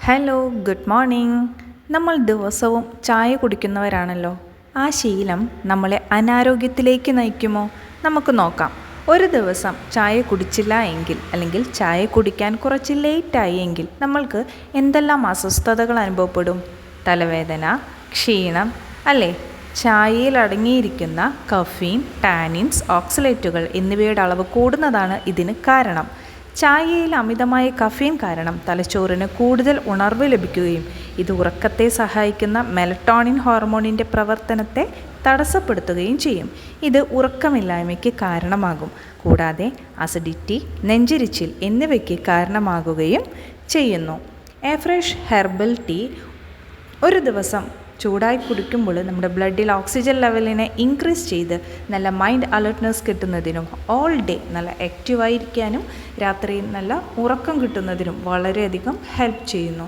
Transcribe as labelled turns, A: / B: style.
A: Hello, good morning. നമ്മൾ ദിവസവും ചായ കുടിക്കുന്നവരാണല്ലോ. ആ ശീലം നമ്മളെ അനാരോഗ്യത്തിലേക്ക് നയിക്കുമോ? നമുക്ക് നോക്കാം. ഒരു ദിവസം ചായ കുടിച്ചില്ല എങ്കിൽ, അല്ലെങ്കിൽ ചായ കുടിക്കാൻ കുറച്ച് ലേറ്റായി എങ്കിൽ നമ്മൾക്ക് എന്തെല്ലാം അസ്വസ്ഥതകൾ അനുഭവപ്പെടും? തലവേദന, ക്ഷീണം, അല്ലേ? ചായയിൽ അടങ്ങിയിരിക്കുന്ന കഫീൻ, ടാനിൻസ്, ഓക്സലേറ്റുകൾ എന്നിവയുടെ അളവ് കൂടുന്നതാണ് ഇതിന് കാരണം. ചായയിൽ അമിതമായ കഫീൻ കാരണം തലച്ചോറിന് കൂടുതൽ ഉണർവ് ലഭിക്കുകയും ഇത് ഉറക്കത്തെ സഹായിക്കുന്ന മെലറ്റോണിൻ ഹോർമോണിൻ്റെ പ്രവർത്തനത്തെ തടസ്സപ്പെടുത്തുകയും ചെയ്യും. ഇത് ഉറക്കമില്ലായ്മയ്ക്ക് കാരണമാകും. കൂടാതെ അസിഡിറ്റി, നെഞ്ചിരിച്ചിൽ എന്നിവയ്ക്ക് കാരണമാകുകയും ചെയ്യുന്നു. എ ഫ്രഷ് ഹെർബൽ ടീ ഒരു ദിവസം ചൂടായി കുടിക്കുമ്പോൾ നമ്മുടെ ബ്ലഡിൽ ഓക്സിജൻ ലെവലിനെ ഇൻക്രീസ് ചെയ്ത് നല്ല മൈൻഡ് അലേർട്ട്നെസ് കിട്ടുന്നതിനും ഓൾ ഡേ നല്ല ആക്റ്റീവായിരിക്കാനും രാത്രി നല്ല ഉറക്കം കിട്ടുന്നതിനും വളരെയധികം ഹെൽപ്പ് ചെയ്യുന്നു.